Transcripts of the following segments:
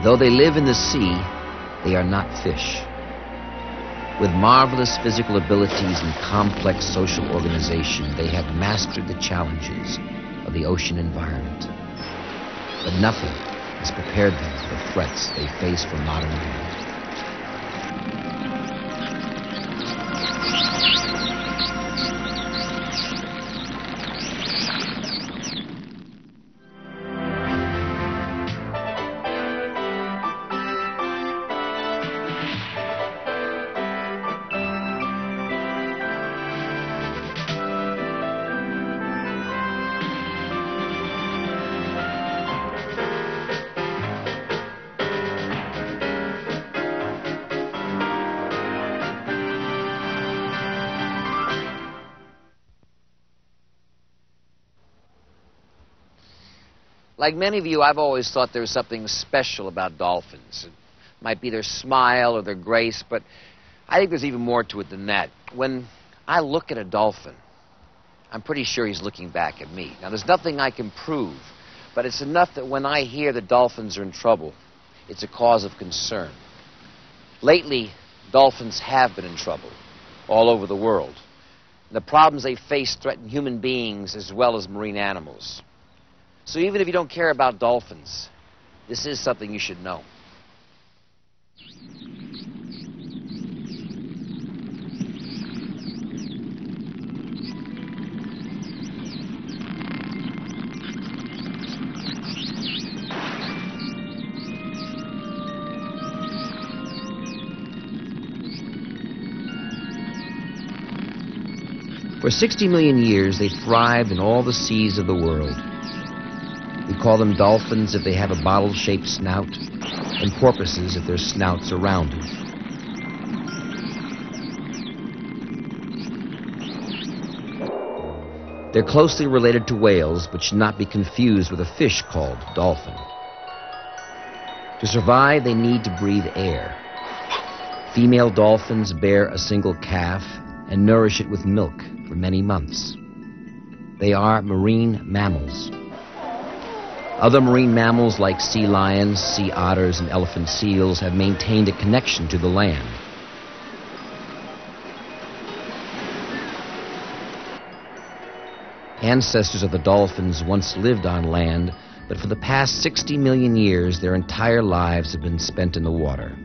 Though they live in the sea, they are not fish. With marvelous physical abilities and complex social organization, they have mastered the challenges of the ocean environment. But nothing has prepared them for the threats they face from modern day. Like many of you, I've always thought there was something special about dolphins. It might be their smile or their grace, but I think there's even more to it than that. When I look at a dolphin, I'm pretty sure he's looking back at me. Now, there's nothing I can prove, but it's enough that when I hear the dolphins are in trouble, it's a cause of concern. Lately, dolphins have been in trouble all over the world. The problems they face threaten human beings as well as marine animals. So even if you don't care about dolphins, this is something you should know. For 60 million years, they thrived in all the seas of the world. We call them dolphins if they have a bottle-shaped snout, and porpoises if their snouts are rounded. They're closely related to whales, but should not be confused with a fish called dolphin. To survive, they need to breathe air. Female dolphins bear a single calf and nourish it with milk for many months. They are marine mammals. Other marine mammals like sea lions, sea otters, and elephant seals have maintained a connection to the land. Ancestors of the dolphins once lived on land, but for the past 60 million years, their entire lives have been spent in the water.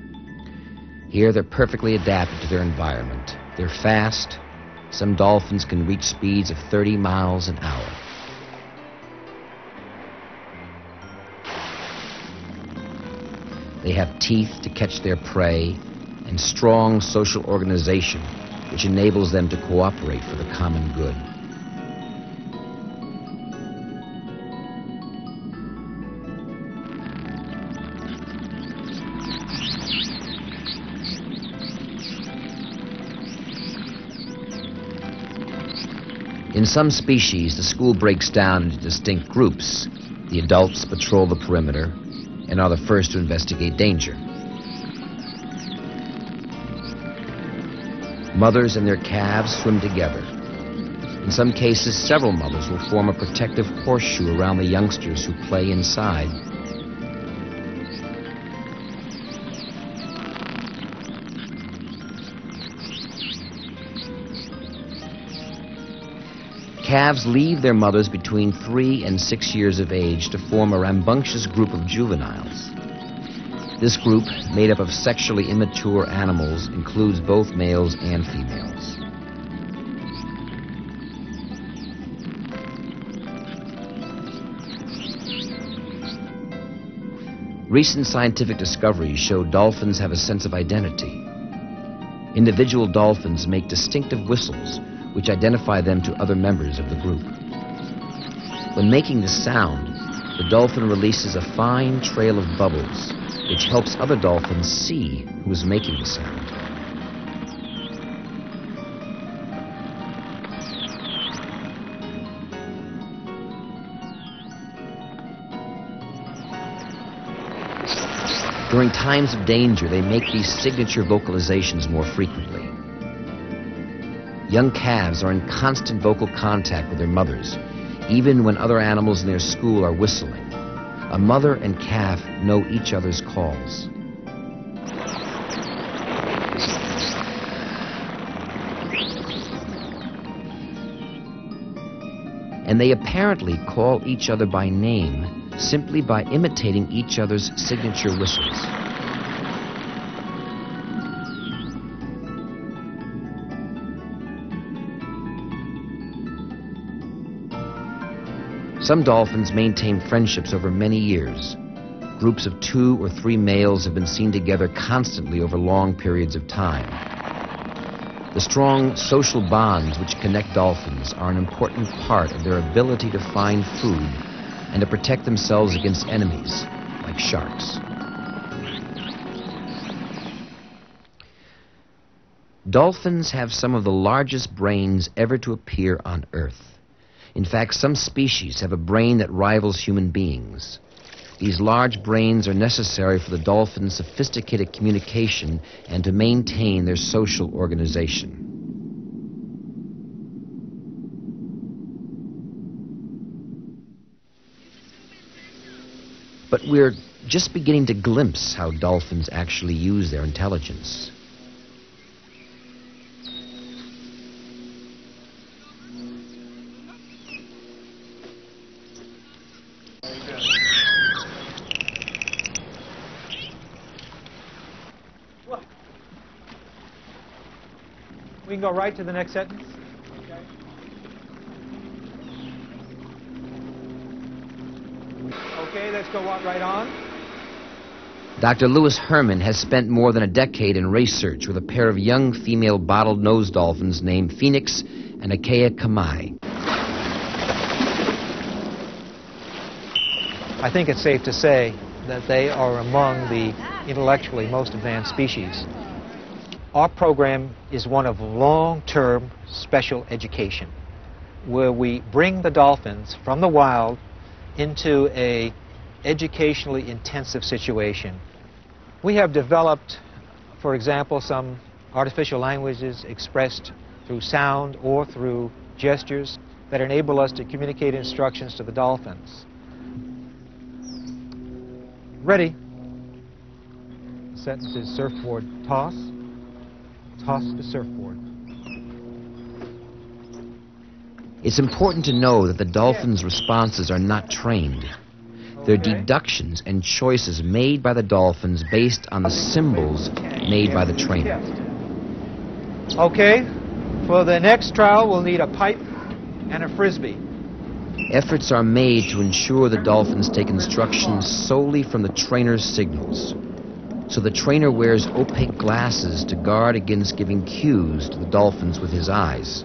Here, they're perfectly adapted to their environment. They're fast. Some dolphins can reach speeds of 30 miles an hour. They have teeth to catch their prey and strong social organization, which enables them to cooperate for the common good. In some species, the school breaks down into distinct groups. The adults patrol the perimeter and are the first to investigate danger. Mothers and their calves swim together. In some cases, several mothers will form a protective horseshoe around the youngsters who play inside. Calves leave their mothers between 3 and 6 years of age to form a rambunctious group of juveniles. This group, made up of sexually immature animals, includes both males and females. Recent scientific discoveries show dolphins have a sense of identity. Individual dolphins make distinctive whistles which identify them to other members of the group. When making this sound, the dolphin releases a fine trail of bubbles, which helps other dolphins see who is making the sound. During times of danger, they make these signature vocalizations more frequently. Young calves are in constant vocal contact with their mothers, even when other animals in their school are whistling. A mother and calf know each other's calls. And they apparently call each other by name simply by imitating each other's signature whistles. Some dolphins maintain friendships over many years. Groups of 2 or 3 males have been seen together constantly over long periods of time. The strong social bonds which connect dolphins are an important part of their ability to find food and to protect themselves against enemies, like sharks. Dolphins have some of the largest brains ever to appear on Earth. In fact, some species have a brain that rivals human beings. These large brains are necessary for the dolphin's sophisticated communication and to maintain their social organization. But we're just beginning to glimpse how dolphins actually use their intelligence. We can go right to the next sentence. Okay, let's go right on. Dr. Lewis Herman has spent more than a decade in research with a pair of young female bottle-nosed dolphins named Phoenix and Ocea Kamai. I think it's safe to say that they are among the intellectually most advanced species. Our program is one of long-term special education, where we bring the dolphins from the wild into an educationally intensive situation. We have developed, for example, some artificial languages expressed through sound or through gestures that enable us to communicate instructions to the dolphins. Ready. Sentence is surfboard toss. Toss the surfboard. It's important to know that the dolphins' responses are not trained. They're deductions and choices made by the dolphins based on the symbols made by the trainer. Okay, for the next trial we'll need a pipe and a frisbee. Efforts are made to ensure the dolphins take instructions solely from the trainer's signals. So the trainer wears opaque glasses to guard against giving cues to the dolphins with his eyes.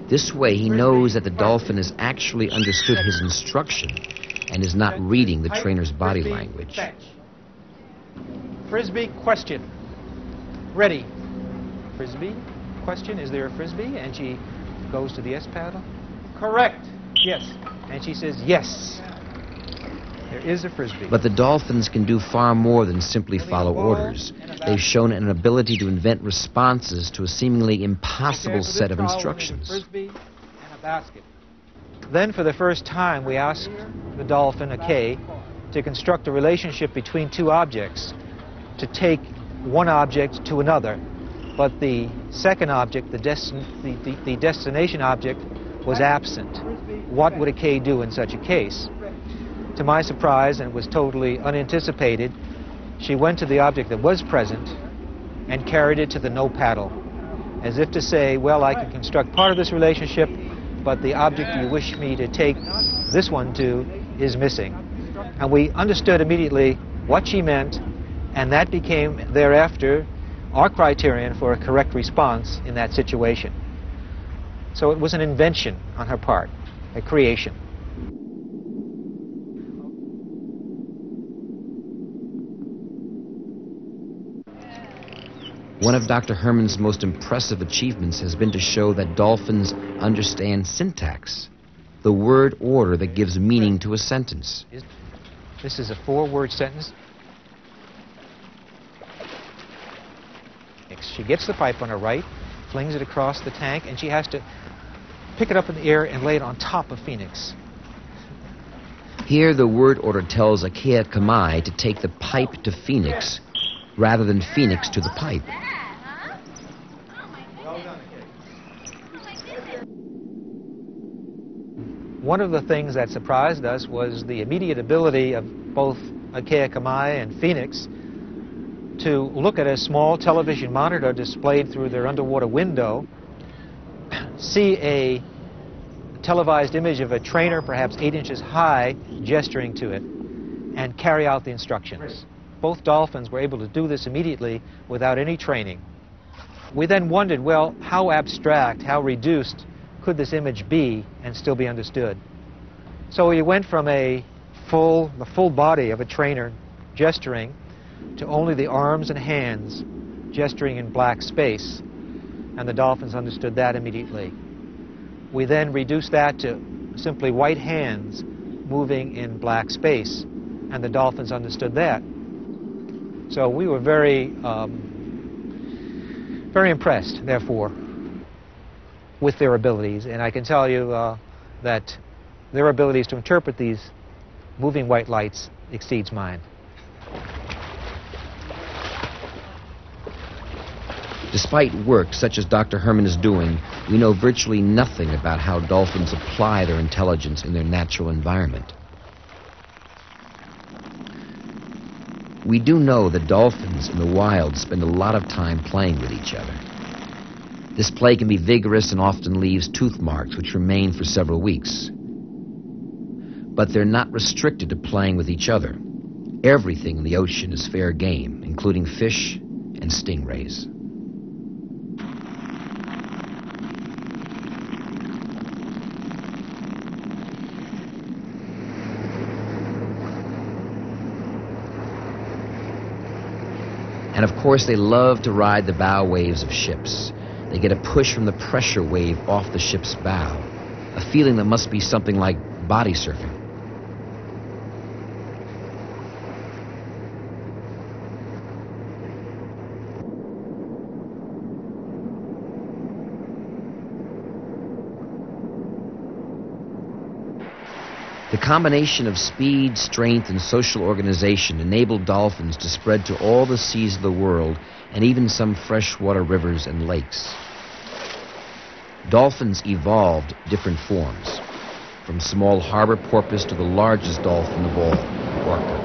This way he knows that the dolphin has actually understood his instruction and is not reading the trainer's body language. Frisbee question. Ready. Frisbee question. Is there a frisbee? And she goes to the S paddle. Correct. Yes. And she says yes. There is a frisbee. But the dolphins can do far more than simply follow orders. They've shown an ability to invent responses to a seemingly impossible set of instructions. Frisbee and a basket. Then, for the first time, we asked the dolphin, Ocea, to construct a relationship between 2 objects, to take one object to another. But the second object, the destination object, was absent. What would Ocea do in such a case? To my surprise, and it was totally unanticipated, she went to the object that was present and carried it to the no paddle, as if to say, well, I can construct part of this relationship, but the object you wish me to take this one to is missing. And we understood immediately what she meant, and that became thereafter our criterion for a correct response in that situation. So it was an invention on her part, a creation. One of Dr. Herman's most impressive achievements has been to show that dolphins understand syntax, the word order that gives meaning to a sentence. This is a 4-word sentence. She gets the pipe on her right, flings it across the tank, and she has to pick it up in the air and lay it on top of Phoenix. Here, the word order tells ocea Kamai to take the pipe to Phoenix rather than Phoenix to the pipe. One of the things that surprised us was the immediate ability of both ocea Kamai and Phoenix to look at a small television monitor displayed through their underwater window, see a televised image of a trainer perhaps 8 inches high gesturing to it, and carry out the instructions. Both dolphins were able to do this immediately without any training. We then wondered, well, how abstract, how reduced could this image be and still be understood? So we went from the full body of a trainer gesturing to only the arms and hands gesturing in black space, and the dolphins understood that immediately. We then reduced that to simply white hands moving in black space, and the dolphins understood that. So we were very impressed, therefore, with their abilities, and I can tell you that their abilities to interpret these moving white lights exceeds mine. Despite work such as Dr. Herman is doing, we know virtually nothing about how dolphins apply their intelligence in their natural environment. We do know that dolphins in the wild spend a lot of time playing with each other. This play can be vigorous and often leaves tooth marks which remain for several weeks. But they're not restricted to playing with each other. Everything in the ocean is fair game, including fish and stingrays. And of course, they love to ride the bow waves of ships. They get a push from the pressure wave off the ship's bow, a feeling that must be something like body surfing. The combination of speed, strength, and social organization enabled dolphins to spread to all the seas of the world and even some freshwater rivers and lakes. Dolphins evolved different forms, from small harbor porpoise to the largest dolphin of all, orca.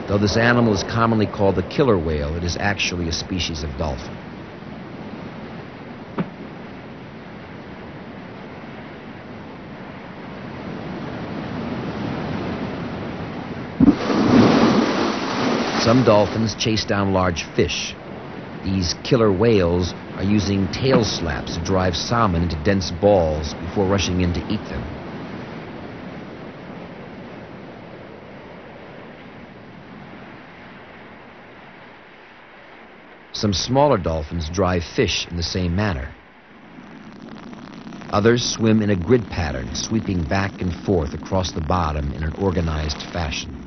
Though this animal is commonly called the killer whale, it is actually a species of dolphin. Some dolphins chase down large fish. These killer whales are using tail slaps to drive salmon into dense balls before rushing in to eat them. Some smaller dolphins drive fish in the same manner. Others swim in a grid pattern, sweeping back and forth across the bottom in an organized fashion.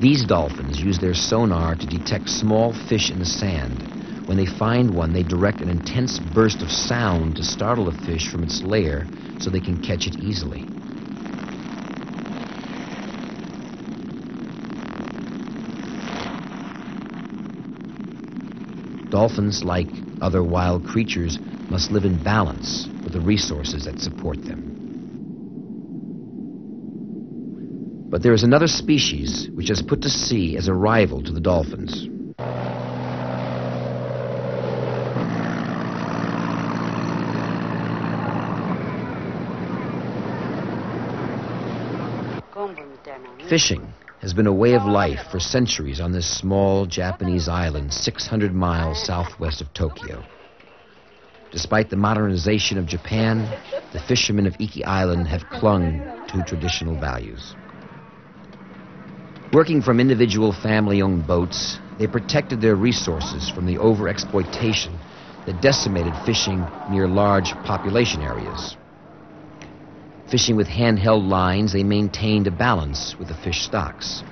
These dolphins use their sonar to detect small fish in the sand. When they find one, they direct an intense burst of sound to startle the fish from its lair so they can catch it easily. Dolphins, like other wild creatures, must live in balance with the resources that support them. But there is another species which has put to sea as a rival to the dolphins. Fishing has been a way of life for centuries on this small Japanese island 600 miles southwest of Tokyo. Despite the modernization of Japan, the fishermen of Iki Island have clung to traditional values. Working from individual family-owned boats, they protected their resources from the overexploitation that decimated fishing near large population areas. Fishing with handheld lines, they maintained a balance with the fish stocks.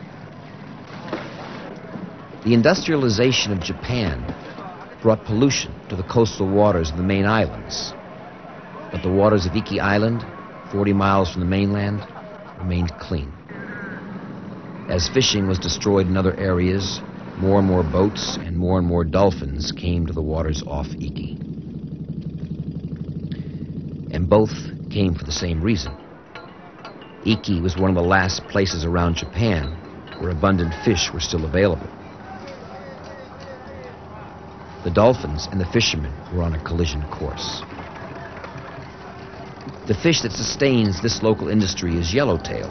The industrialization of Japan brought pollution to the coastal waters of the main islands. But the waters of Iki Island, 40 miles from the mainland, remained clean. As fishing was destroyed in other areas, more and more boats and more dolphins came to the waters off Iki. And both came for the same reason. Iki was one of the last places around Japan where abundant fish were still available. The dolphins and the fishermen were on a collision course. The fish that sustains this local industry is yellowtail.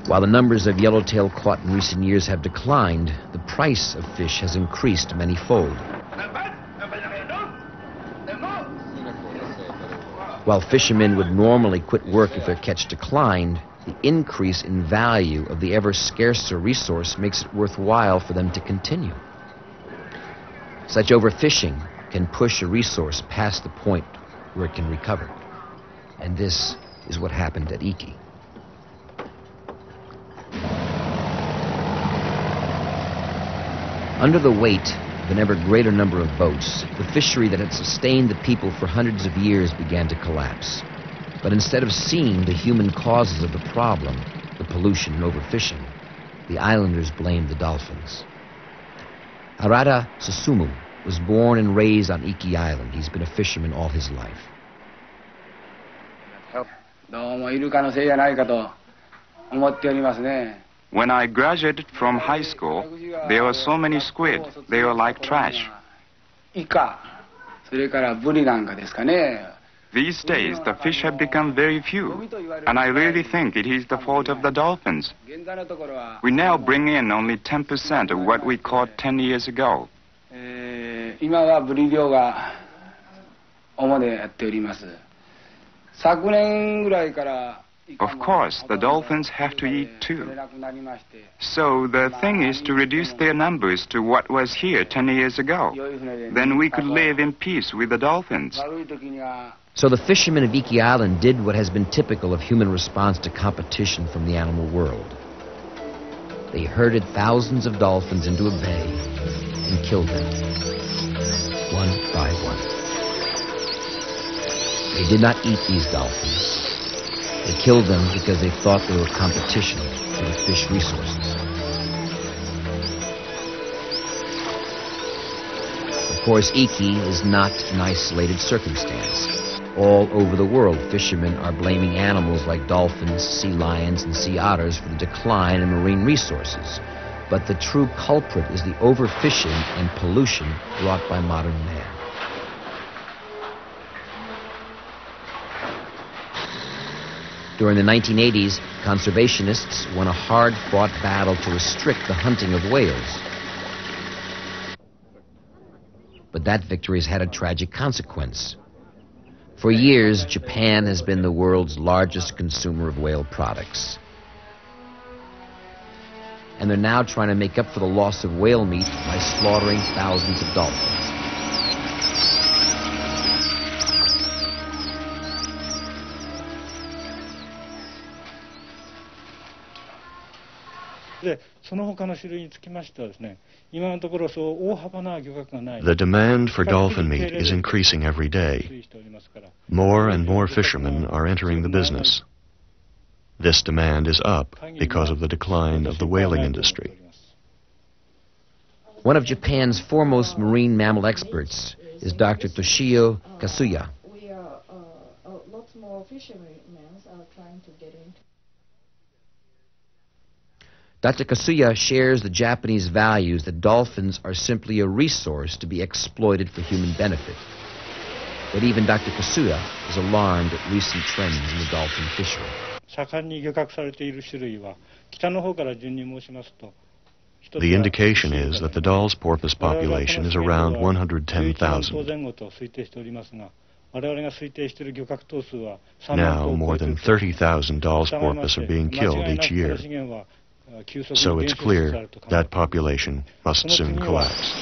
While the numbers of yellowtail caught in recent years have declined, the price of fish has increased many-fold. While fishermen would normally quit work if their catch declined, the increase in value of the ever scarcer resource makes it worthwhile for them to continue. Such overfishing can push a resource past the point where it can recover. And this is what happened at Iki. Under the weight of an ever greater number of boats, the fishery that had sustained the people for hundreds of years began to collapse. But instead of seeing the human causes of the problem, the pollution and overfishing, the islanders blamed the dolphins. Harada Susumu was born and raised on Iki Island. He's been a fisherman all his life. When I graduated from high school, there were so many squid. They were like trash. These days, the fish have become very few, and I really think it is the fault of the dolphins. We now bring in only 10% of what we caught 10 years ago. Of course, the dolphins have to eat too. So the thing is to reduce their numbers to what was here 10 years ago. Then we could live in peace with the dolphins. So the fishermen of Iki Island did what has been typical of human response to competition from the animal world. They herded thousands of dolphins into a bay and killed them, one by one. They did not eat these dolphins. They killed them because they thought they were competition for the fish resources. Of course, Iki is not an isolated circumstance. All over the world, fishermen are blaming animals like dolphins, sea lions, and sea otters for the decline in marine resources. But the true culprit is the overfishing and pollution brought by modern man. During the 1980s, conservationists won a hard-fought battle to restrict the hunting of whales. But that victory has had a tragic consequence. For years, Japan has been the world's largest consumer of whale products. And they're now trying to make up for the loss of whale meat by slaughtering thousands of dolphins. The demand for dolphin meat is increasing every day. More and more fishermen are entering the business. This demand is up because of the decline of the whaling industry. One of Japan's foremost marine mammal experts is Dr. Toshio Kasuya. Lots more fishermen are trying to get into. Dr. Kasuya shares the Japanese values that dolphins are simply a resource to be exploited for human benefit. But even Dr. Kasuya is alarmed at recent trends in the dolphin fishery. The indication is that the Dall's porpoise population is around 110,000. Now, more than 30,000 Dall's porpoise are being killed each year. So it's clear that population must soon collapse.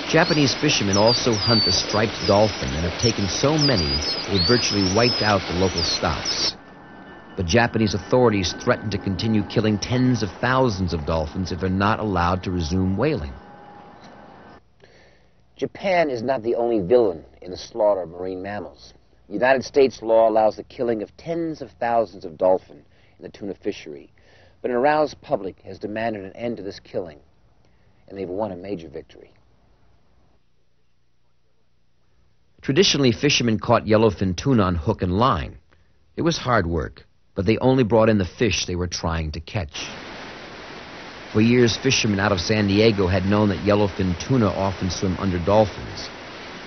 Japanese fishermen also hunt the striped dolphin and have taken so many they've virtually wiped out the local stocks. But Japanese authorities threaten to continue killing tens of thousands of dolphins if they're not allowed to resume whaling. Japan is not the only villain in the slaughter of marine mammals. United States law allows the killing of tens of thousands of dolphin in the tuna fishery, but an aroused public has demanded an end to this killing, and they've won a major victory. Traditionally, fishermen caught yellowfin tuna on hook and line. It was hard work, but they only brought in the fish they were trying to catch. For years, fishermen out of San Diego had known that yellowfin tuna often swim under dolphins.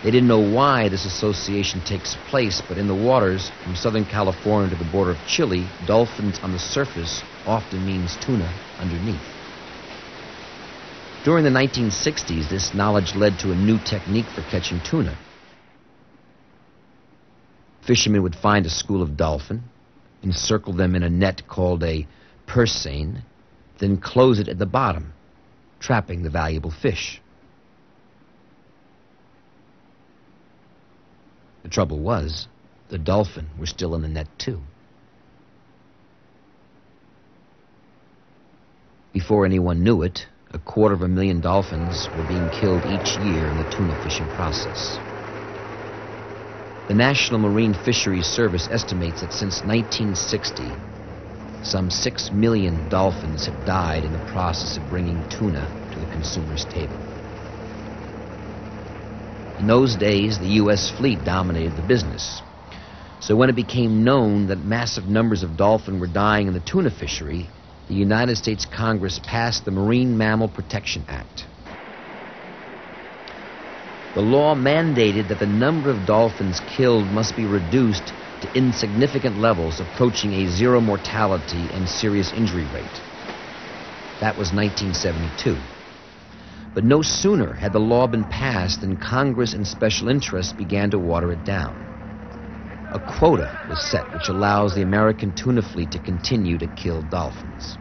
They didn't know why this association takes place, but in the waters from Southern California to the border of Chile, dolphins on the surface often means tuna underneath. During the 1960s, this knowledge led to a new technique for catching tuna. Fishermen would find a school of dolphin, encircle them in a net called a purse seine, then close it at the bottom, trapping the valuable fish. The trouble was, the dolphin were still in the net too. Before anyone knew it, 250,000 dolphins were being killed each year in the tuna fishing process. The National Marine Fisheries Service estimates that since 1960, some 6 million dolphins have died in the process of bringing tuna to the consumer's table. In those days, the U.S. fleet dominated the business. So when it became known that massive numbers of dolphin were dying in the tuna fishery, the United States Congress passed the Marine Mammal Protection Act. The law mandated that the number of dolphins killed must be reduced to insignificant levels approaching a zero mortality and serious injury rate. That was 1972. But no sooner had the law been passed than Congress and special interests began to water it down. A quota was set which allows the American tuna fleet to continue to kill dolphins.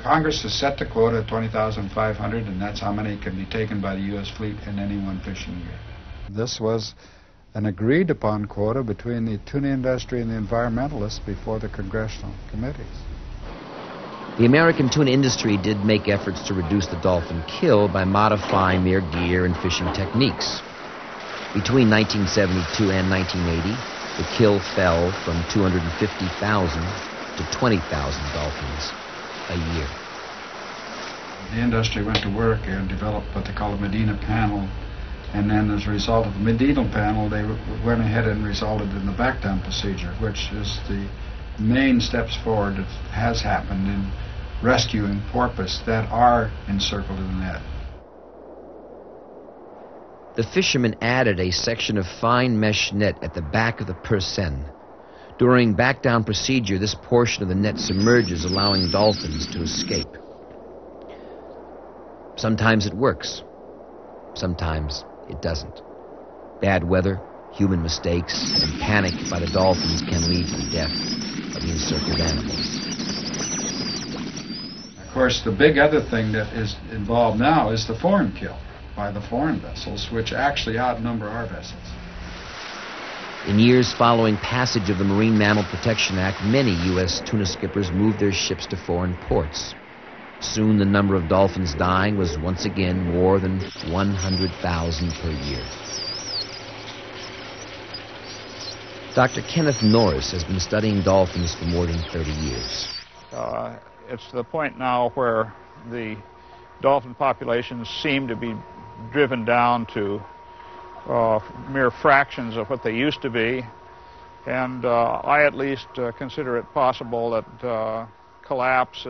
Congress has set the quota at 20,500, and that's how many can be taken by the U.S. fleet in any one fishing year. This was an agreed-upon quota between the tuna industry and the environmentalists before the congressional committees. The American tuna industry did make efforts to reduce the dolphin kill by modifying their gear and fishing techniques. Between 1972 and 1980, the kill fell from 250,000 to 20,000 dolphins a year. The industry went to work and developed what they call a Medina panel, and then as a result of the Medina panel, they went ahead and resulted in the back-down procedure, which is the main steps forward that has happened in rescuing porpoise that are encircled in the net. The fishermen added a section of fine mesh net at the back of the purse seine. During back-down procedure, this portion of the net submerges, allowing dolphins to escape. Sometimes it works. Sometimes it doesn't. Bad weather, human mistakes, and panic by the dolphins can lead to the death of the encircled animals. Of course, the big other thing that is involved now is the foreign kill by the foreign vessels, which actually outnumber our vessels. In years following passage of the Marine Mammal Protection Act, many U.S. tuna skippers moved their ships to foreign ports. Soon the number of dolphins dying was once again more than 100,000 per year. Dr. Kenneth Norris has been studying dolphins for more than 30 years. It's to the point now where the dolphin populations seem to be driven down to mere fractions of what they used to be, and I at least consider it possible that collapse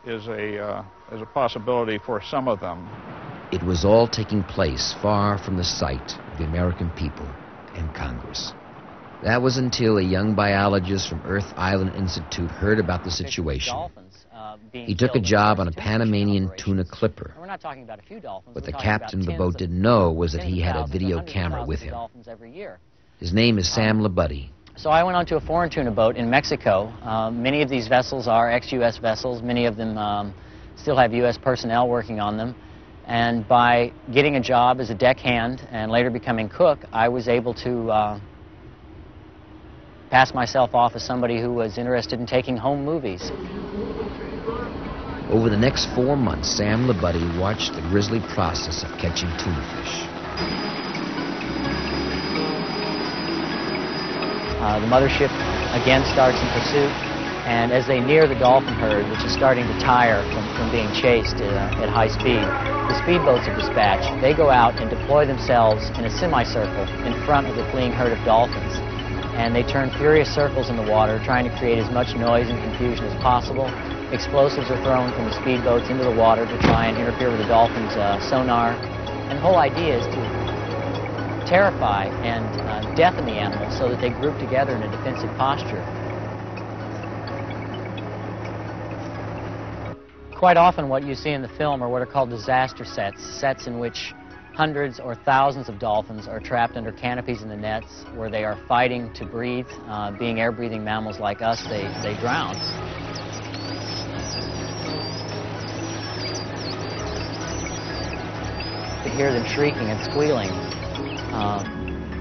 is a possibility for some of them. It was all taking place far from the sight of the American people and Congress. That was until a young biologist from Earth Island Institute heard about the situation. He took a job on a Panamanian tuna clipper. What the captain of the boat didn't know was that he had a video camera with him. His name is Sam Labuddy. So I went onto a foreign tuna boat in Mexico. Many of these vessels are ex-U.S. vessels. Many of them still have U.S. personnel working on them. And by getting a job as a deckhand and later becoming cook, I was able to pass myself off as somebody who was interested in taking home movies. Over the next 4 months, Sam LaBuddy watched the grisly process of catching tuna fish. The mothership again starts in pursuit, and as they near the dolphin herd, which is starting to tire from being chased at high speed, the speedboats are dispatched. They go out and deploy themselves in a semicircle in front of the fleeing herd of dolphins. And they turn furious circles in the water, trying to create as much noise and confusion as possible. Explosives are thrown from the speedboats into the water to try and interfere with the dolphins' sonar. And the whole idea is to terrify and deafen the animals so that they group together in a defensive posture. Quite often what you see in the film are what are called disaster sets, sets in which hundreds or thousands of dolphins are trapped under canopies in the nets where they are fighting to breathe. Being air-breathing mammals like us, they drown. You could hear them shrieking and squealing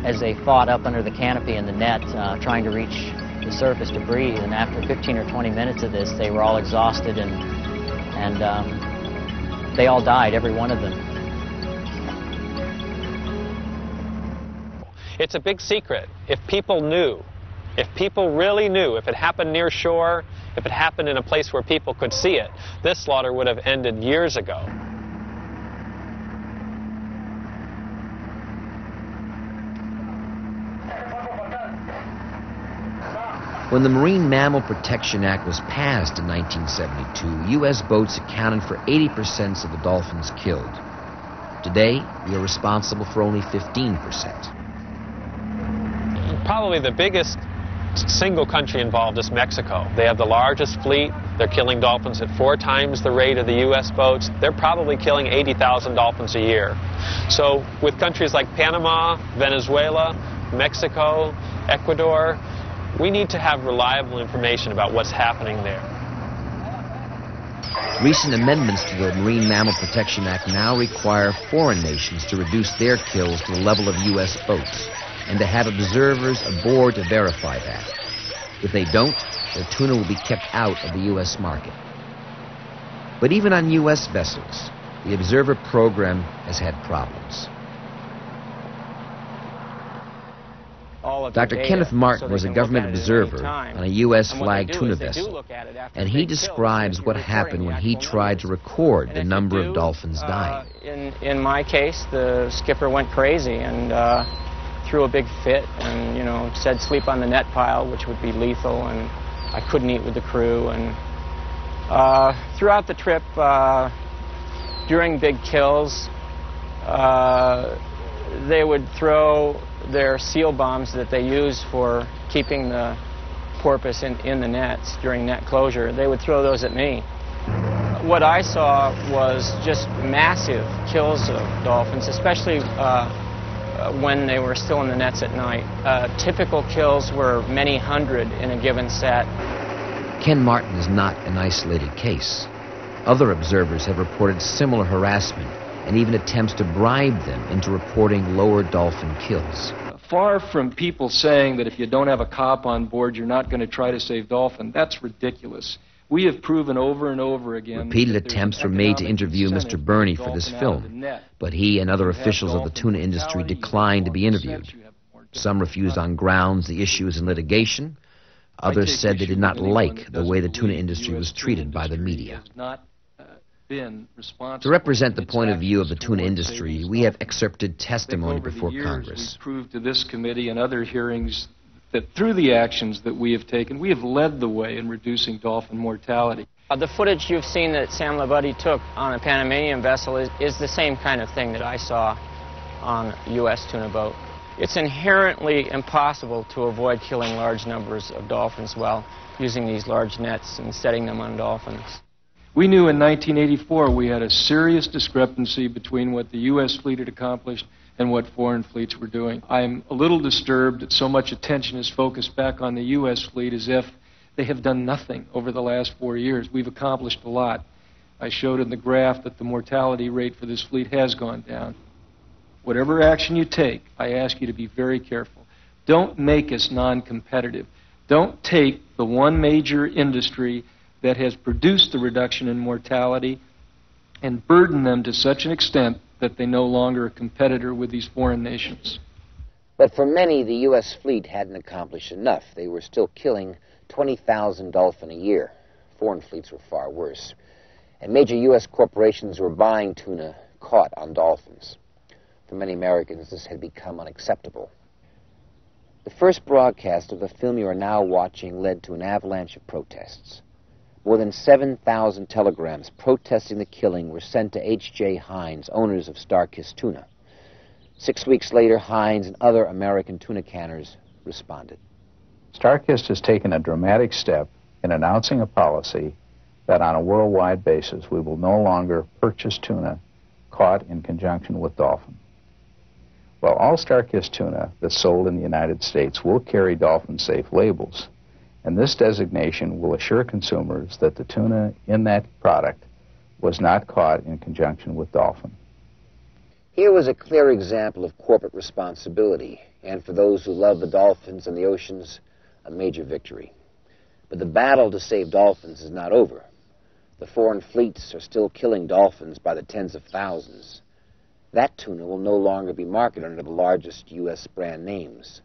as they fought up under the canopy in the net, trying to reach the surface to breathe. And after 15 or 20 minutes of this, they were all exhausted and they all died, every one of them. It's a big secret. If people knew, if people really knew, if it happened near shore, if it happened in a place where people could see it, this slaughter would have ended years ago. When the Marine Mammal Protection Act was passed in 1972, U.S. boats accounted for 80% of the dolphins killed. Today, we are responsible for only 15%. Probably the biggest single country involved is Mexico. They have the largest fleet. They're killing dolphins at 4 times the rate of the U.S. boats. They're probably killing 80,000 dolphins a year. So with countries like Panama, Venezuela, Mexico, Ecuador, we need to have reliable information about what's happening there. Recent amendments to the Marine Mammal Protection Act now require foreign nations to reduce their kills to the level of U.S. boats and to have observers aboard to verify that. If they don't, their tuna will be kept out of the U.S. market. But even on U.S. vessels, the observer program has had problems. Dr. Kenneth Martin was a government observer on a U.S.-flagged tuna vessel, and he describes what happened when he tried to record the number of dolphins dying. In my case, the skipper went crazy and threw a big fit and, you know, said sleep on the net pile, which would be lethal, and I couldn't eat with the crew. And throughout the trip, during big kills, they would throw their seal bombs that they use for keeping the porpoise in the nets during net closure. They would throw those at me. What I saw was just massive kills of dolphins, especially when they were still in the nets at night. Typical kills were many hundred in a given set. Ken Martin is not an isolated case. Other observers have reported similar harassment and even attempts to bribe them into reporting lower dolphin kills. Far from people saying that if you don't have a cop on board, you're not going to try to save dolphin, that's ridiculous. We have proven over and over again... Repeated attempts were made to interview Mr. Burney for this film, but he and other officials of the tuna industry declined to be interviewed. Some refused on grounds the issue is in litigation. Others said they did not like the way the tuna industry was treated by the media. To represent the point of view of the tuna industry, we have excerpted testimony before Congress. We've proved to this committee and other hearings that through the actions that we have taken, we have led the way in reducing dolphin mortality. The footage you've seen that Sam LaBuddy took on a Panamanian vessel is the same kind of thing that I saw on a U.S. tuna boat. It's inherently impossible to avoid killing large numbers of dolphins while using these large nets and setting them on dolphins. We knew in 1984 we had a serious discrepancy between what the U.S. fleet had accomplished and what foreign fleets were doing. I'm a little disturbed that so much attention is focused back on the U.S. fleet as if they have done nothing over the last 4 years. We've accomplished a lot. I showed in the graph that the mortality rate for this fleet has gone down. Whatever action you take, I ask you to be very careful. Don't make us non-competitive. Don't take the one major industry that has produced the reduction in mortality and burdened them to such an extent that they no longer are a competitor with these foreign nations. But for many, the U.S. fleet hadn't accomplished enough. They were still killing 20,000 dolphin a year. Foreign fleets were far worse. And major U.S. corporations were buying tuna caught on dolphins. For many Americans, this had become unacceptable. The first broadcast of the film you are now watching led to an avalanche of protests. More than 7,000 telegrams protesting the killing were sent to H.J. Heinz, owners of Star-Kissed Tuna. 6 weeks later, Heinz and other American tuna canners responded. Star-Kissed has taken a dramatic step in announcing a policy that on a worldwide basis we will no longer purchase tuna caught in conjunction with dolphin. Well, all Star-Kissed tuna that's sold in the United States will carry dolphin-safe labels, and this designation will assure consumers that the tuna in that product was not caught in conjunction with dolphin. Here was a clear example of corporate responsibility, and for those who love the dolphins and the oceans, a major victory. But the battle to save dolphins is not over. The foreign fleets are still killing dolphins by the tens of thousands. That tuna will no longer be marketed under the largest U.S. brand names,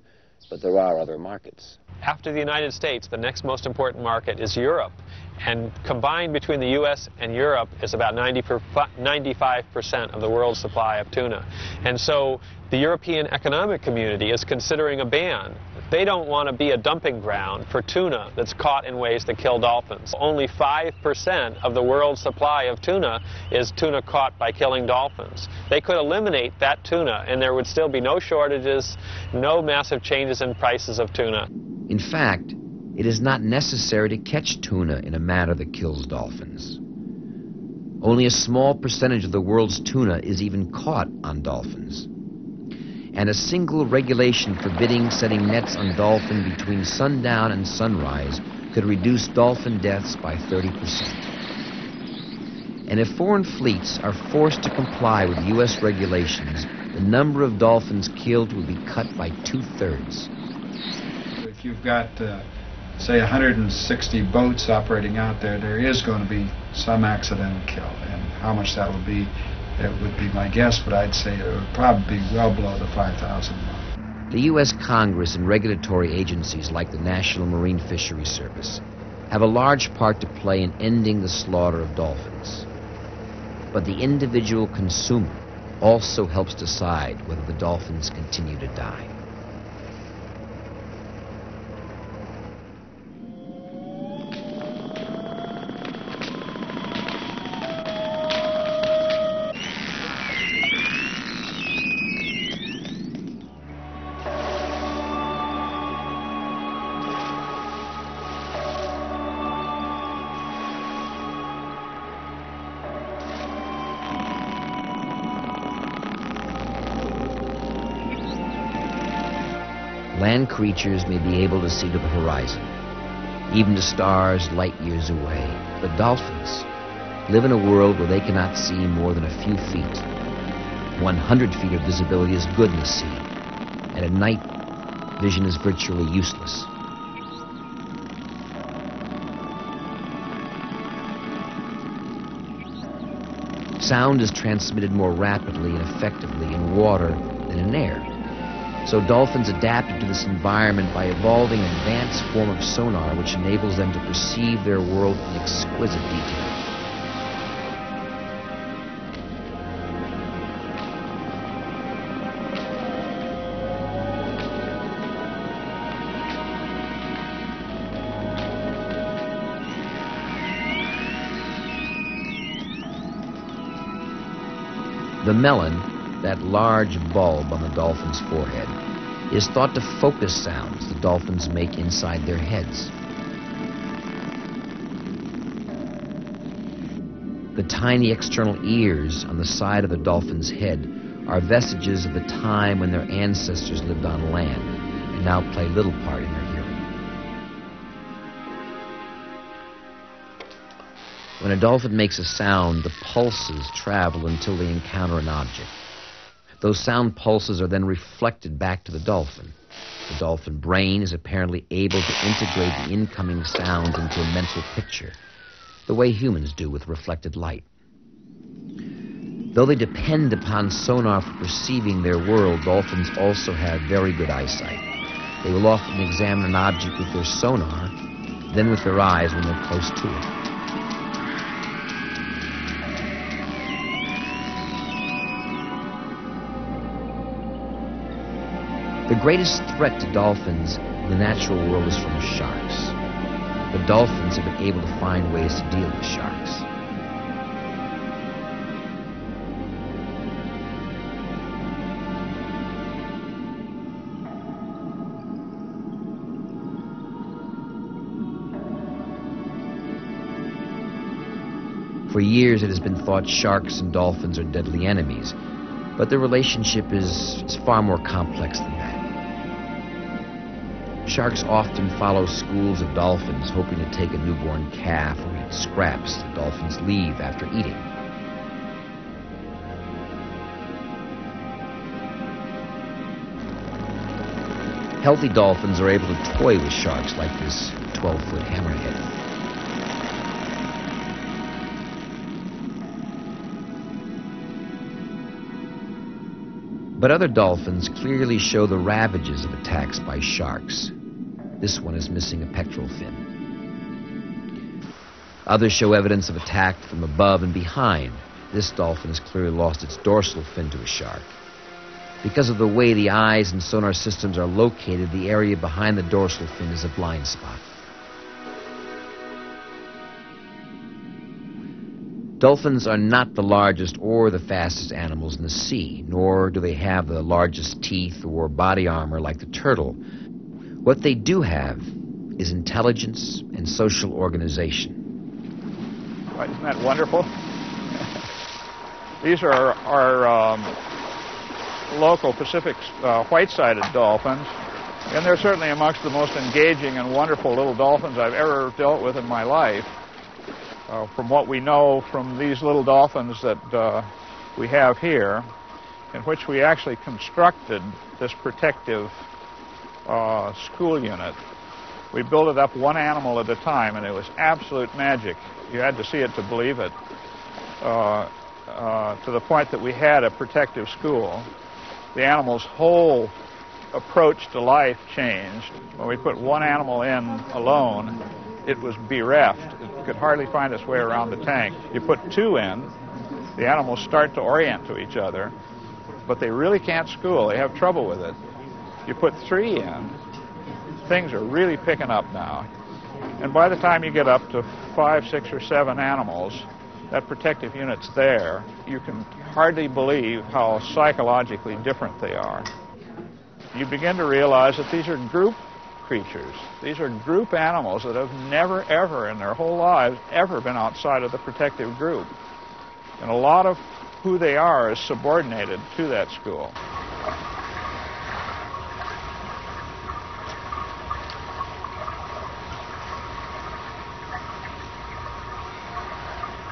but there are other markets. After the United States, the next most important market is Europe. And combined between the U.S. and Europe is about 95% of the world's supply of tuna. And so the European Economic Community is considering a ban. They don't want to be a dumping ground for tuna that's caught in ways that kill dolphins. Only 5% of the world's supply of tuna is tuna caught by killing dolphins. They could eliminate that tuna and there would still be no shortages, no massive changes in prices of tuna. In fact, it is not necessary to catch tuna in a manner that kills dolphins. Only a small percentage of the world's tuna is even caught on dolphins. And a single regulation forbidding setting nets on dolphin between sundown and sunrise could reduce dolphin deaths by 30%. And if foreign fleets are forced to comply with U.S. regulations, the number of dolphins killed will be cut by 2/3. If you've got, say, 160 boats operating out there, there is going to be some accidental kill. And how much that will be, it would be my guess, but I'd say it would probably be well below the 5,000 mark. The U.S. Congress and regulatory agencies like the National Marine Fisheries Service have a large part to play in ending the slaughter of dolphins. But the individual consumer also helps decide whether the dolphins continue to die. Land creatures may be able to see to the horizon, even to stars light years away. But dolphins live in a world where they cannot see more than a few feet. 100 feet of visibility is good in the sea, and at night, vision is virtually useless. Sound is transmitted more rapidly and effectively in water than in air. So dolphins adapted to this environment by evolving an advanced form of sonar which enables them to perceive their world in exquisite detail. The melon, that large bulb on the dolphin's forehead, is thought to focus sounds the dolphins make inside their heads. The tiny external ears on the side of the dolphin's head are vestiges of the time when their ancestors lived on land and now play little part in their hearing. When a dolphin makes a sound, the pulses travel until they encounter an object. Those sound pulses are then reflected back to the dolphin. The dolphin brain is apparently able to integrate the incoming sounds into a mental picture. the way humans do with reflected light. Though they depend upon sonar for perceiving their world, dolphins also have very good eyesight. They will often examine an object with their sonar, then with their eyes when they're close to it. The greatest threat to dolphins in the natural world is from sharks. But dolphins have been able to find ways to deal with sharks. For years it has been thought sharks and dolphins are deadly enemies, but their relationship is far more complex than that. Sharks often follow schools of dolphins, hoping to take a newborn calf or eat scraps that dolphins leave after eating. Healthy dolphins are able to toy with sharks like this 12-foot hammerhead. But other dolphins clearly show the ravages of attacks by sharks. This one is missing a pectoral fin. Others show evidence of attack from above and behind. This dolphin has clearly lost its dorsal fin to a shark. Because of the way the eyes and sonar systems are located, the area behind the dorsal fin is a blind spot. Dolphins are not the largest or the fastest animals in the sea, nor do they have the largest teeth or body armor like the turtle. What they do have is intelligence and social organization. Right, isn't that wonderful? These are our local Pacific white-sided dolphins, and they're certainly amongst the most engaging and wonderful little dolphins I've ever dealt with in my life. From what we know from these little dolphins that we have here, in which we actually constructed this protective school unit. We built it up one animal at a time, and it was absolute magic. You had to see it to believe it, to the point that we had a protective school. The animal's whole approach to life changed. When we put one animal in alone, it was bereft. It could hardly find its way around the tank. You put two in, the animals start to orient to each other, but they really can't school. They have trouble with it. You put three in, things are really picking up now. And by the time you get up to 5, 6, or 7 animals, that protective unit's there. You can hardly believe how psychologically different they are. You begin to realize that these are group creatures. These are group animals that have never, ever in their whole lives ever been outside of the protective group. And a lot of who they are is subordinated to that school.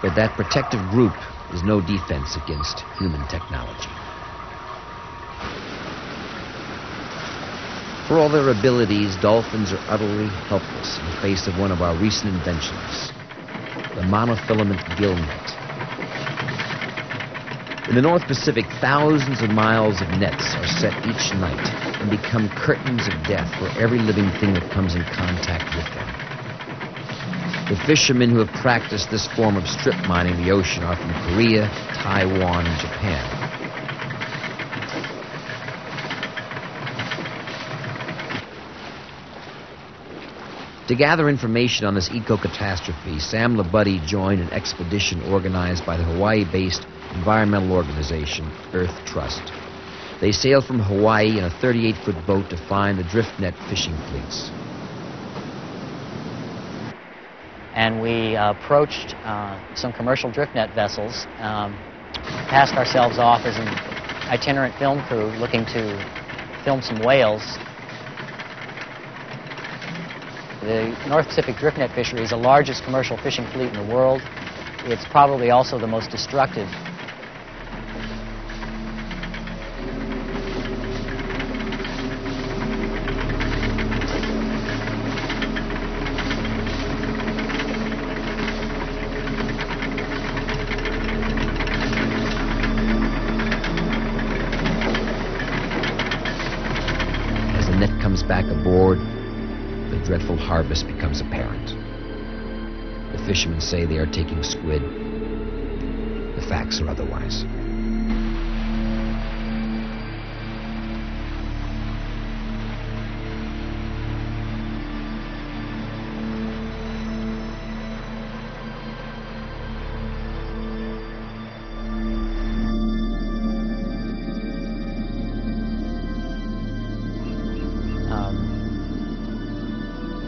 But that protective group is no defense against human technology. For all their abilities, dolphins are utterly helpless in the face of one of our recent inventions, the monofilament gill net. In the North Pacific, thousands of miles of nets are set each night and become curtains of death for every living thing that comes in contact with them. The fishermen who have practiced this form of strip mining the ocean are from Korea, Taiwan, and Japan. To gather information on this eco-catastrophe, Sam Labuddy joined an expedition organized by the Hawaii-based environmental organization, Earth Trust. They sailed from Hawaii in a 38-foot boat to find the driftnet fishing fleets. And we approached some commercial driftnet vessels, passed ourselves off as an itinerant film crew looking to film some whales. The North Pacific driftnet fishery is the largest commercial fishing fleet in the world. It's probably also the most destructive. comes back aboard, the dreadful harvest becomes apparent. The fishermen say they are taking squid. The facts are otherwise.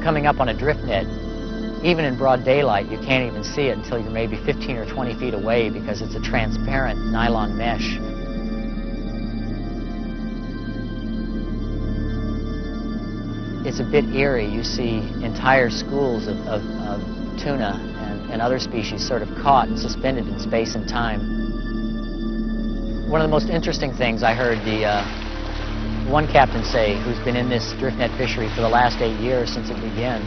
Coming up on a drift net, even in broad daylight, you can't even see it until you're maybe 15 or 20 feet away because it's a transparent nylon mesh. It's a bit eerie. You see entire schools of tuna and other species sort of caught and suspended in space and time. One of the most interesting things I heard one captain say, who's been in this drift net fishery for the last 8 years since it began,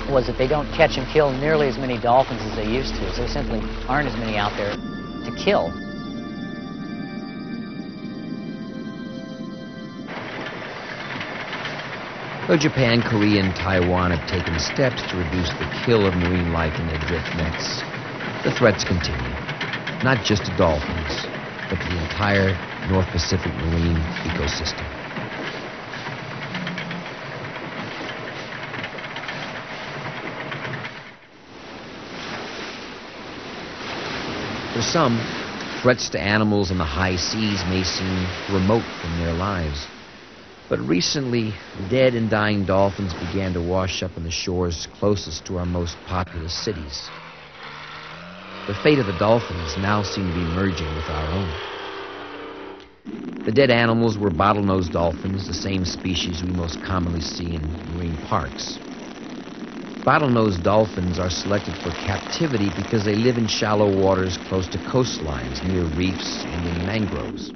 was that they don't catch and kill nearly as many dolphins as they used to. So there simply aren't as many out there to kill. Though Japan, Korea, and Taiwan have taken steps to reduce the kill of marine life in their drift nets, the threats continue, not just to dolphins, but to the entire North Pacific marine ecosystem. For some, threats to animals in the high seas may seem remote from their lives. But recently, dead and dying dolphins began to wash up on the shores closest to our most populous cities. The fate of the dolphins now seem to be merging with our own. The dead animals were bottlenose dolphins, the same species we most commonly see in marine parks. Bottlenose dolphins are selected for captivity because they live in shallow waters close to coastlines, near reefs, and in mangroves.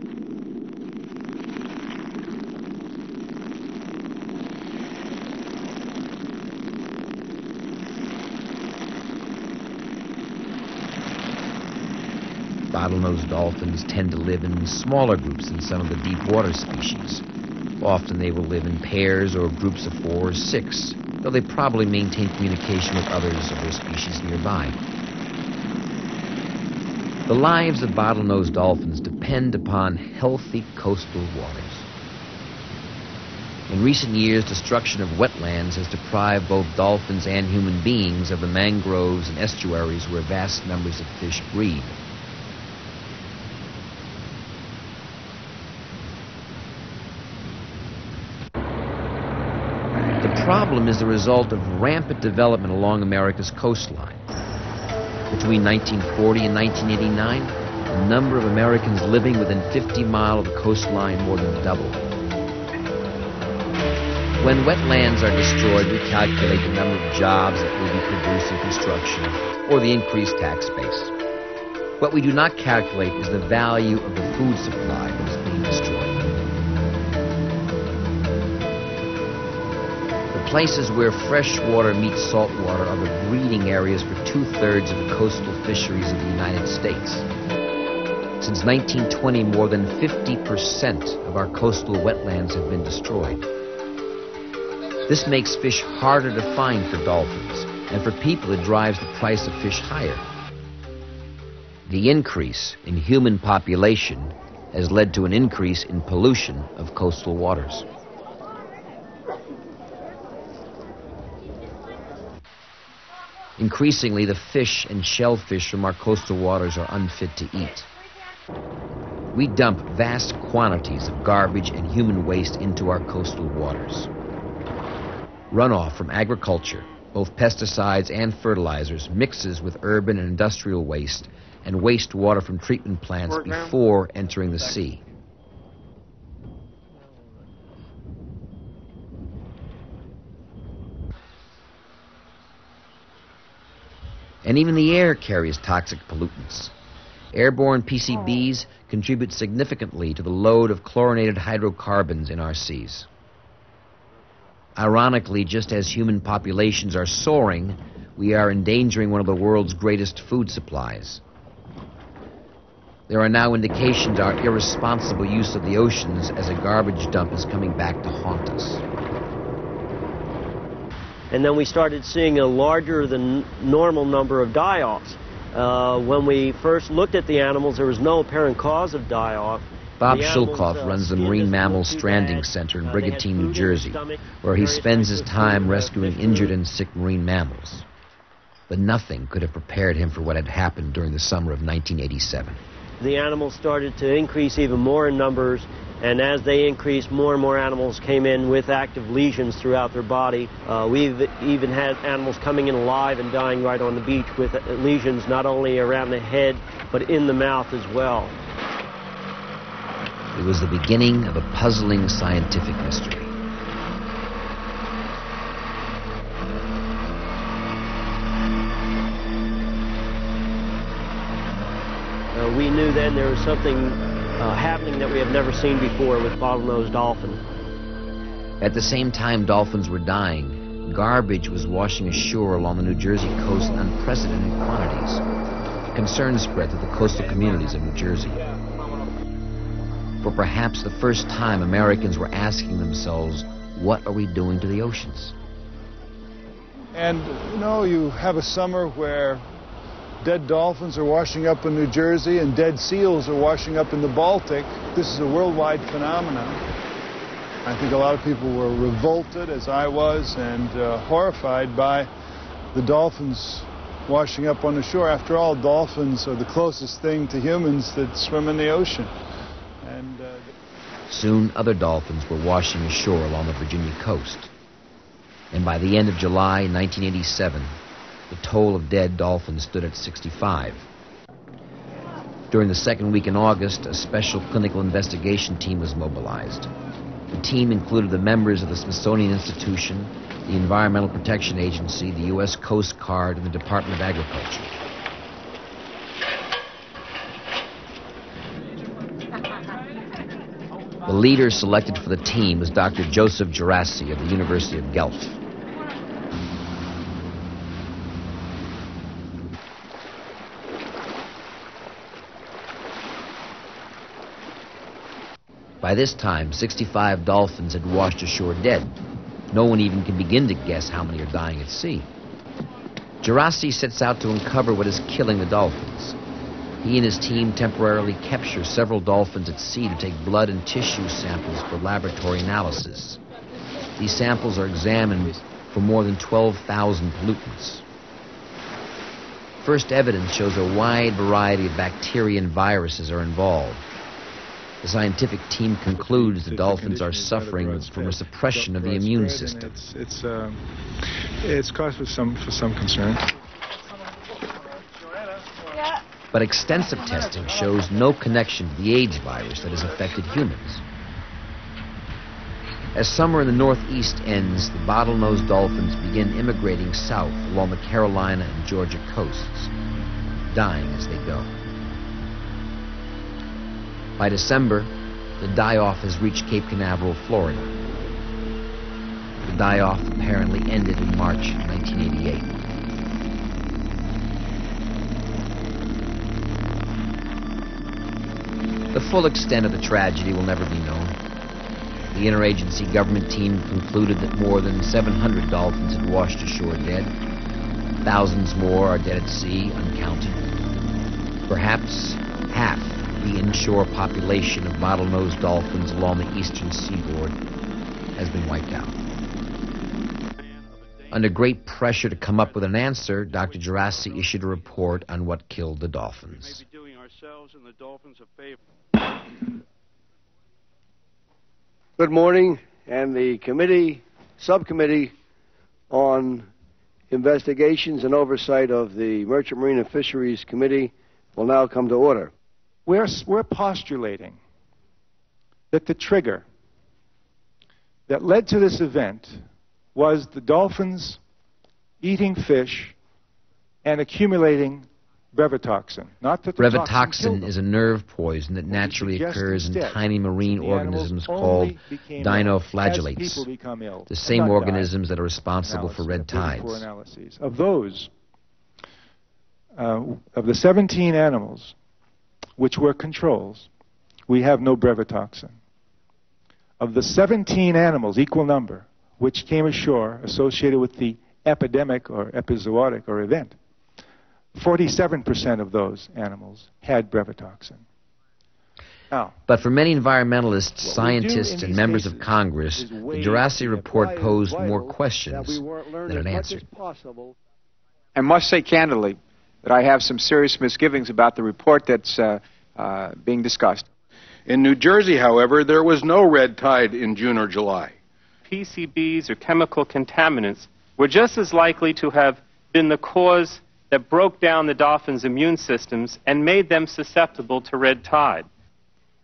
Bottlenose dolphins tend to live in smaller groups than some of the deep water species. Often they will live in pairs or groups of 4 or 6, though they probably maintain communication with others of their species nearby. The lives of bottlenose dolphins depend upon healthy coastal waters. In recent years, destruction of wetlands has deprived both dolphins and human beings of the mangroves and estuaries where vast numbers of fish breed. The problem is the result of rampant development along America's coastline. Between 1940 and 1989, the number of Americans living within 50 miles of the coastline more than doubled. When wetlands are destroyed, we calculate the number of jobs that will be produced in construction or the increased tax base. What we do not calculate is the value of the food supply that is being destroyed. Places where fresh water meets salt water are the breeding areas for 2/3 of the coastal fisheries of the United States. Since 1920, more than 50% of our coastal wetlands have been destroyed. This makes fish harder to find for dolphins, and for people it drives the price of fish higher. The increase in human population has led to an increase in pollution of coastal waters. Increasingly, the fish and shellfish from our coastal waters are unfit to eat. We dump vast quantities of garbage and human waste into our coastal waters. Runoff from agriculture, both pesticides and fertilizers, mixes with urban and industrial waste and wastewater from treatment plants before entering the sea. And even the air carries toxic pollutants. Airborne PCBs contribute significantly to the load of chlorinated hydrocarbons in our seas. Ironically, just as human populations are soaring, we are endangering one of the world's greatest food supplies. There are now indications our irresponsible use of the oceans as a garbage dump is coming back to haunt us. and then we started seeing a larger than normal number of die-offs. When we first looked at the animals, there was no apparent cause of die-off. Bob Shulkoff runs the Marine Mammal Stranding Center in Brigantine, New Jersey, where he spends his time rescuing injured and sick marine mammals. But nothing could have prepared him for what had happened during the summer of 1987. The animals started to increase even more in numbers, and as they increased, more and more animals came in with active lesions throughout their body. We've even had animals coming in alive and dying right on the beach with lesions not only around the head, but in the mouth as well. It was the beginning of a puzzling scientific mystery. We knew then there was something happening that we have never seen before with bottlenose dolphin. At the same time dolphins were dying, garbage was washing ashore along the New Jersey coast in unprecedented quantities. Concern spread to the coastal communities of New Jersey. For perhaps the first time, Americans were asking themselves, what are we doing to the oceans? And, you know, you have a summer where dead dolphins are washing up in New Jersey and dead seals are washing up in the Baltic. This is a worldwide phenomenon. I think a lot of people were revolted, as I was, and horrified by the dolphins washing up on the shore. After all, dolphins are the closest thing to humans that swim in the ocean. And soon, other dolphins were washing ashore along the Virginia coast. And by the end of July 1987, the toll of dead dolphins stood at 65. During the second week in August, a special clinical investigation team was mobilized. The team included the members of the Smithsonian Institution, the Environmental Protection Agency, the U.S. Coast Guard, and the Department of Agriculture. The leader selected for the team was Dr. Joseph Gerassi of the University of Guelph. By this time, 65 dolphins had washed ashore dead. No one even can begin to guess how many are dying at sea. Gerassi sets out to uncover what is killing the dolphins. He and his team temporarily capture several dolphins at sea to take blood and tissue samples for laboratory analysis. These samples are examined for more than 12,000 pollutants. First evidence shows a wide variety of bacteria and viruses are involved. The scientific team concludes the dolphins are suffering from a suppression of the immune system. It's cause for some concern. But extensive testing shows no connection to the AIDS virus that has affected humans. As summer in the Northeast ends, the bottlenose dolphins begin immigrating south along the Carolina and Georgia coasts, dying as they go. By December, the die-off has reached Cape Canaveral, Florida. The die-off apparently ended in March 1988. The full extent of the tragedy will never be known. The interagency government team concluded that more than 700 dolphins had washed ashore dead. Thousands more are dead at sea, uncounted. Perhaps half the inshore population of bottlenose dolphins along the eastern seaboard has been wiped out. Under great pressure to come up with an answer, Dr. Gerassi issued a report on what killed the dolphins. Good morning, and the subcommittee on investigations and oversight of the Merchant Marine and Fisheries Committee will now come to order. We're postulating that the trigger that led to this event was the dolphins eating fish and accumulating brevetoxin. Not that the brevetoxin is a nerve poison that naturally occurs in tiny marine organisms called dinoflagellates, the same organisms that are responsible for red tides. Of those, of the 17 animals which were controls, we have no brevetoxin. Of the 17 animals, equal number, which came ashore associated with the epidemic or epizootic or event, 47% of those animals had brevetoxin. But for many environmentalists, scientists, and members of Congress, the Jurassic Report posed more questions than it answered. I must say candidly that I have some serious misgivings about the report that's being discussed. In New Jersey, however, there was no red tide in June or July. PCBs or chemical contaminants were just as likely to have been the cause that broke down the dolphins' immune systems and made them susceptible to red tide.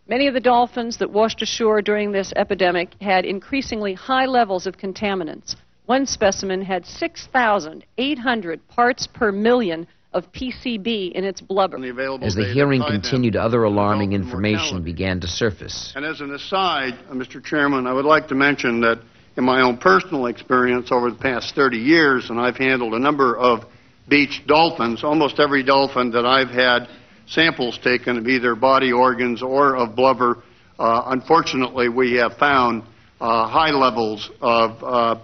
Many of the dolphins that washed ashore during this epidemic had increasingly high levels of contaminants. One specimen had 6,800 parts per million of PCB in its blubber. As the hearing continued, other alarming information began to surface. And as an aside, Mr. Chairman, I would like to mention that in my own personal experience over the past 30 years, and I've handled a number of beach dolphins, almost every dolphin that I've had samples taken of either body organs or of blubber, unfortunately we have found high levels of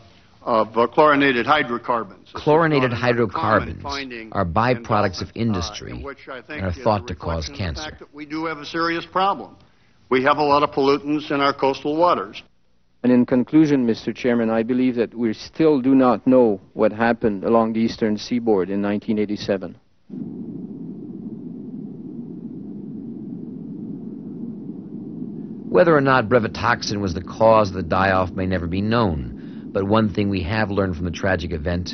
chlorinated hydrocarbons. Chlorinated hydrocarbons are byproducts of industry and are thought to cause cancer. We do have a serious problem. We have a lot of pollutants in our coastal waters. And in conclusion, Mr. Chairman, I believe that we still do not know what happened along the eastern seaboard in 1987. Whether or not brevetoxin was the cause of the die-off may never be known, but one thing we have learned from the tragic event,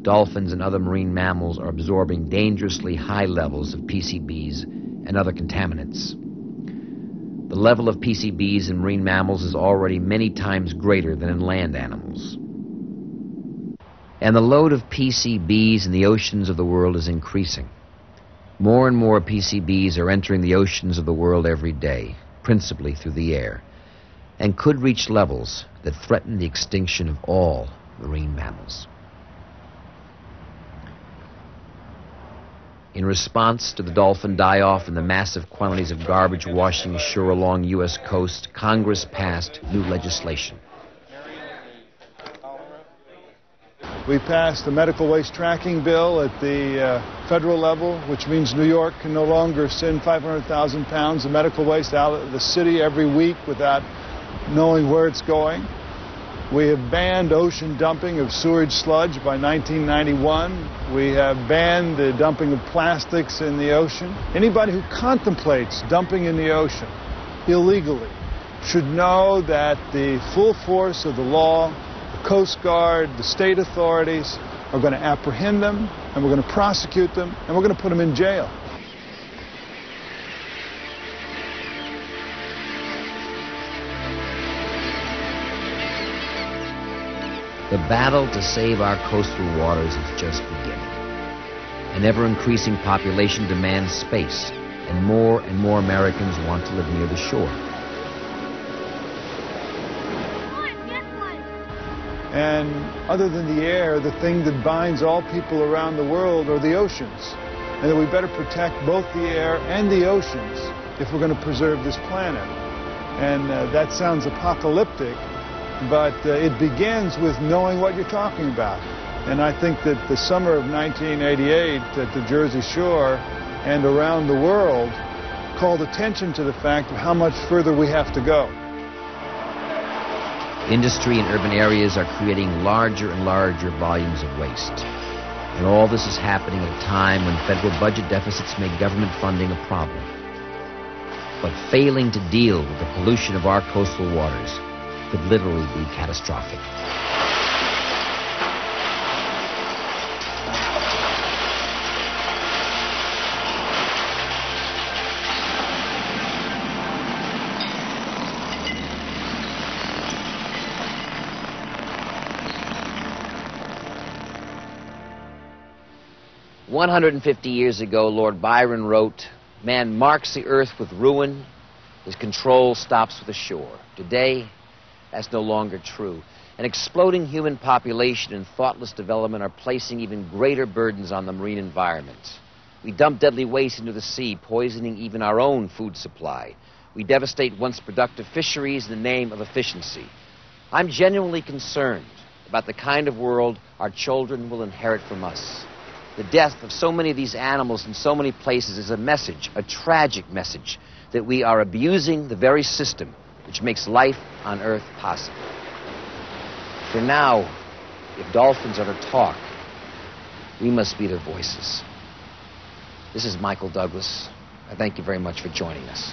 dolphins and other marine mammals are absorbing dangerously high levels of PCBs and other contaminants. The level of PCBs in marine mammals is already many times greater than in land animals. And the load of PCBs in the oceans of the world is increasing. More and more PCBs are entering the oceans of the world every day, principally through the air, and could reach levels that threaten the extinction of all marine mammals. In response to the dolphin die-off and the massive quantities of garbage washing ashore along U.S. coast, Congress passed new legislation. We passed the medical waste tracking bill at the federal level, which means New York can no longer send 500,000 pounds of medical waste out of the city every week without knowing where it's going. We have banned ocean dumping of sewage sludge by 1991. We have banned the dumping of plastics in the ocean. Anybody who contemplates dumping in the ocean illegally should know that the full force of the law, the Coast Guard, the state authorities are going to apprehend them, and we're going to prosecute them, and we're going to put them in jail. The battle to save our coastal waters is just beginning. An ever-increasing population demands space, and more Americans want to live near the shore. And other than the air, the thing that binds all people around the world are the oceans. And that we better protect both the air and the oceans if we're going to preserve this planet. And that sounds apocalyptic, but it begins with knowing what you're talking about. And I think that the summer of 1988 at the Jersey Shore and around the world called attention to the fact of how much further we have to go. Industry in urban areas are creating larger and larger volumes of waste. And all this is happening at a time when federal budget deficits make government funding a problem. But failing to deal with the pollution of our coastal waters could literally be catastrophic. "150 years ago, Lord Byron wrote, 'Man marks the earth with ruin, his control stops with the shore.' Today, that's no longer true. An exploding human population and thoughtless development are placing even greater burdens on the marine environment. We dump deadly waste into the sea, poisoning even our own food supply. We devastate once productive fisheries in the name of efficiency. I'm genuinely concerned about the kind of world our children will inherit from us. The death of so many of these animals in so many places is a message, a tragic message, that we are abusing the very system which makes life on Earth possible. For now, if dolphins are to talk, we must be their voices. This is Michael Douglas. I thank you very much for joining us.